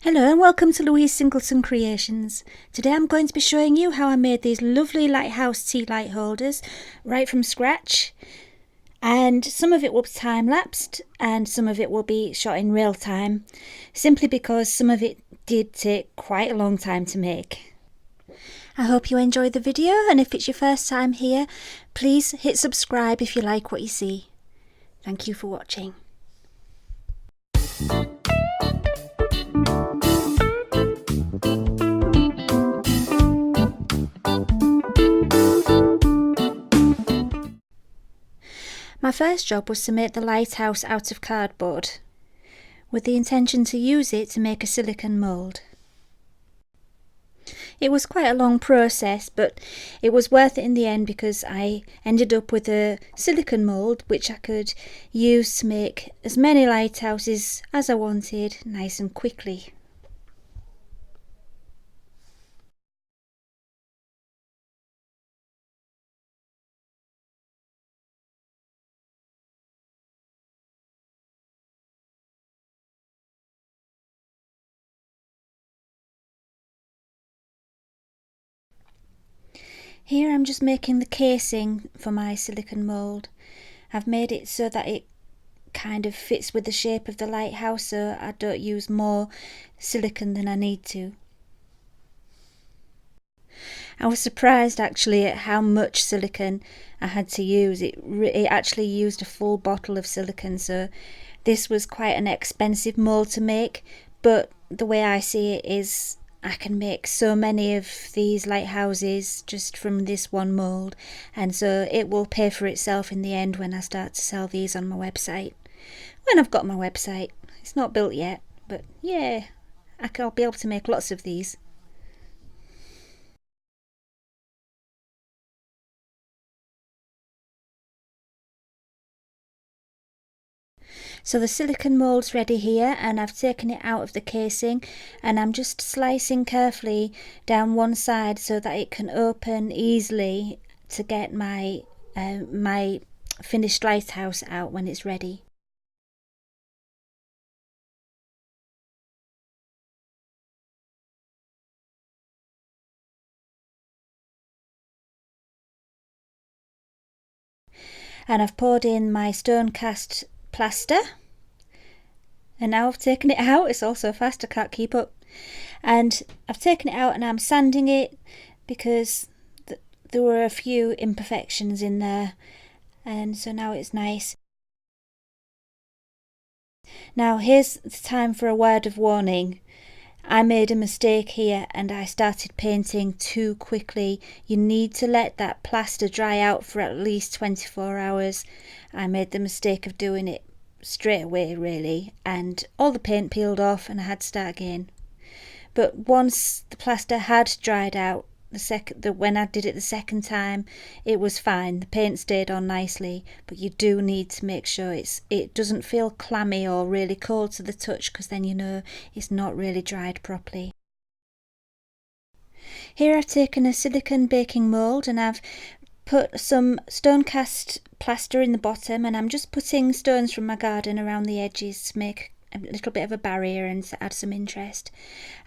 Hello and welcome to Louise Singleton Creations. Today I'm going to be showing you how I made these lovely lighthouse tea light holders right from scratch, and some of it will be time-lapsed and some of it will be shot in real time, simply because some of it did take quite a long time to make. I hope you enjoyed the video, and if it's your first time here, please hit subscribe if you like what you see. Thank you for watching. My first job was to make the lighthouse out of cardboard, with the intention to use it to make a silicone mould. It was quite a long process, but it was worth it in the end because I ended up with a silicone mould which I could use to make as many lighthouses as I wanted, nice and quickly. Here I'm just making the casing for my silicone mould. I've made it so that it kind of fits with the shape of the lighthouse, so I don't use more silicone than I need to. I was surprised actually at how much silicone I had to use. It actually used a full bottle of silicone, so this was quite an expensive mould to make, but the way I see it is I can make so many of these lighthouses just from this one mould, and so it will pay for itself in the end when I start to sell these on my website. When I've got my website. It's not built yet, but yeah, I'll be able to make lots of these. So the silicone mould's ready here, and I've taken it out of the casing, and I'm just slicing carefully down one side so that it can open easily to get my my finished lighthouse out when it's ready. And I've poured in my stone cast plaster, and now I've taken it out. It's all so fast I can't keep up, and I've taken it out and I'm sanding it because there were a few imperfections in there, and so now it's nice. Now here's the time for a word of warning. I made a mistake here and I started painting too quickly. You need to let that plaster dry out for at least 24 hours. I made the mistake of doing it straight away really, and all the paint peeled off and I had to start again. But once the plaster had dried out, when I did it the second time, it was fine. The paint stayed on nicely, but you do need to make sure it doesn't feel clammy or really cold to the touch, because then you know it's not really dried properly. Here I've taken a silicone baking mould and I've put some stone cast plaster in the bottom, and I'm just putting stones from my garden around the edges to make a little bit of a barrier and to add some interest.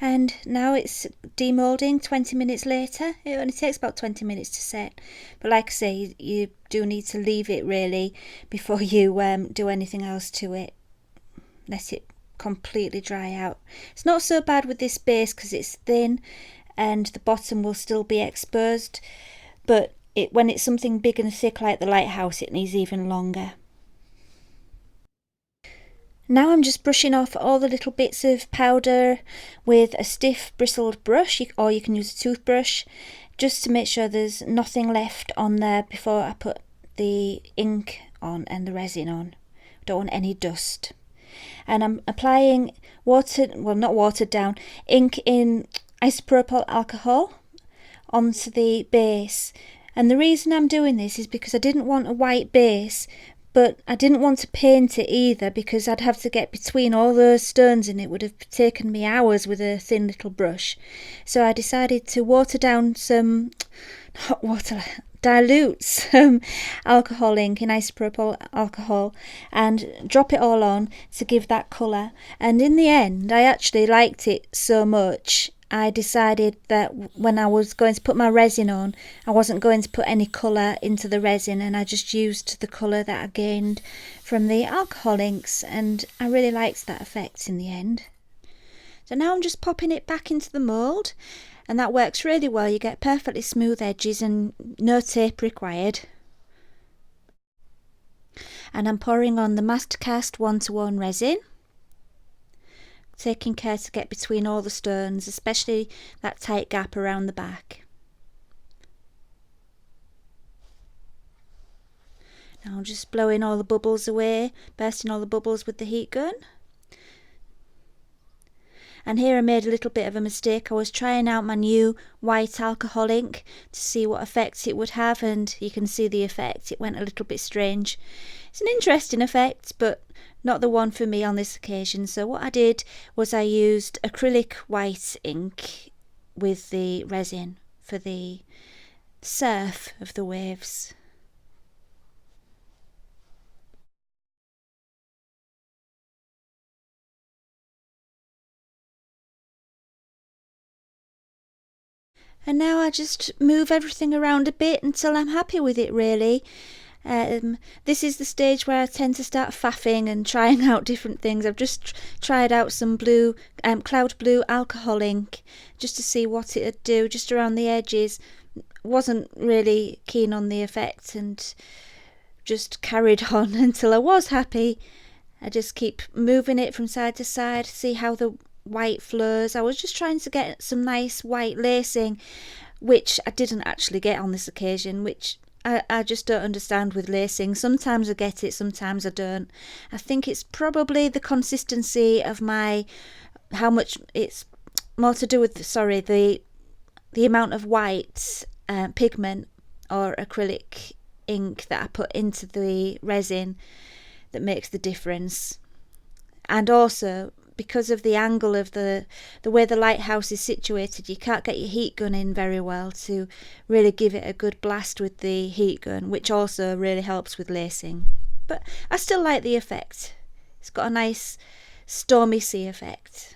And now it's demoulding 20 minutes later. It only takes about 20 minutes to set, but like I say, you do need to leave it really before you do anything else to it. Let it completely dry out. It's not so bad with this base because it's thin and the bottom will still be exposed, but when it's something big and thick like the lighthouse, it needs even longer. Now I'm just brushing off all the little bits of powder with a stiff bristled brush, or you can use a toothbrush, just to make sure there's nothing left on there before I put the ink on and the resin on. Don't want any dust. And I'm applying not watered down, ink in isopropyl alcohol onto the base. And the reason I'm doing this is because I didn't want a white base, but I didn't want to paint it either because I'd have to get between all those stones and it would have taken me hours with a thin little brush. So I decided to water down some hot water, dilute some alcohol ink in isopropyl alcohol and drop it all on to give that colour. And in the end I actually liked it so much I decided that when I was going to put my resin on, I wasn't going to put any colour into the resin, and I just used the colour that I gained from the alcohol inks, and I really liked that effect in the end. So now I'm just popping it back into the mould, and that works really well. You get perfectly smooth edges and no tape required. And I'm pouring on the Mastercast 1:1 resin, taking care to get between all the stones, especially that tight gap around the back. Now I'm just blowing all the bubbles away, bursting all the bubbles with the heat gun. And here I made a little bit of a mistake. I was trying out my new white alcohol ink to see what effect it would have, and you can see the effect. It went a little bit strange. It's an interesting effect, but not the one for me on this occasion. So what I did was I used acrylic white ink with the resin for the surf of the waves. And now I just move everything around a bit until I'm happy with it, really. This is the stage where I tend to start faffing and trying out different things. I've just tried out some blue, cloud blue alcohol ink just to see what it would do just around the edges. Wasn't really keen on the effect and just carried on until I was happy. I just keep moving it from side to side, see how the white flows. I was just trying to get some nice white lacing, which I didn't actually get on this occasion, which I just don't understand with lacing. Sometimes I get it, sometimes I don't. I think it's probably the consistency of how much it's more to do with, the amount of white pigment or acrylic ink that I put into the resin that makes the difference. And also, because of the angle of the way the lighthouse is situated, you can't get your heat gun in very well to really give it a good blast with the heat gun, which also really helps with lacing. But I still like the effect. It's got a nice stormy sea effect.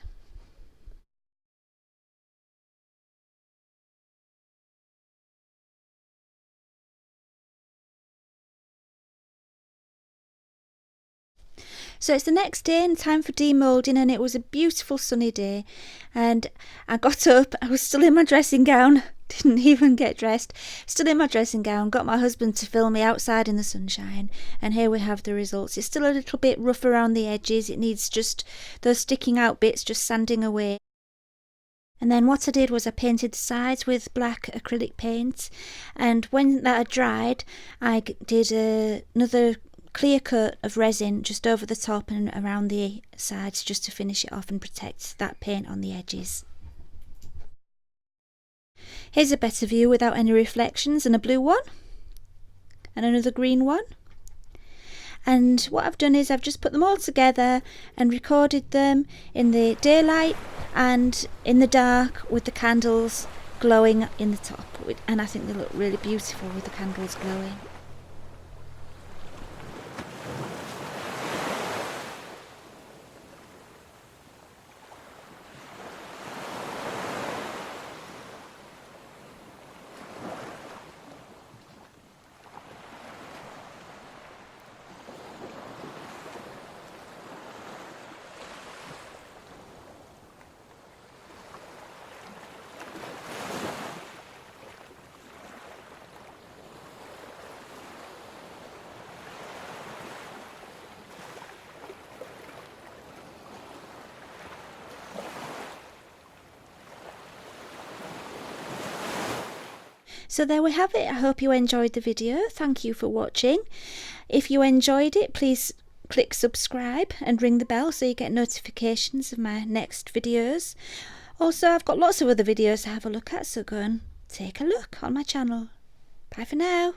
So it's the next day and time for demoulding, and it was a beautiful sunny day, and I got up, I was still in my dressing gown, didn't even get dressed, still in my dressing gown, got my husband to film me outside in the sunshine, and here we have the results. It's still a little bit rough around the edges, it needs just those sticking out bits just sanding away. And then what I did was I painted the sides with black acrylic paint, and when that had dried I did another clear coat of resin just over the top and around the sides just to finish it off and protect that paint on the edges. Here's a better view without any reflections, and a blue one and another green one. And what I've done is I've just put them all together and recorded them in the daylight and in the dark with the candles glowing in the top, and I think they look really beautiful with the candles glowing. So there we have it. I hope you enjoyed the video. Thank you for watching. If you enjoyed it, please click subscribe and ring the bell so you get notifications of my next videos. Also, I've got lots of other videos to have a look at, so go and take a look on my channel. Bye for now.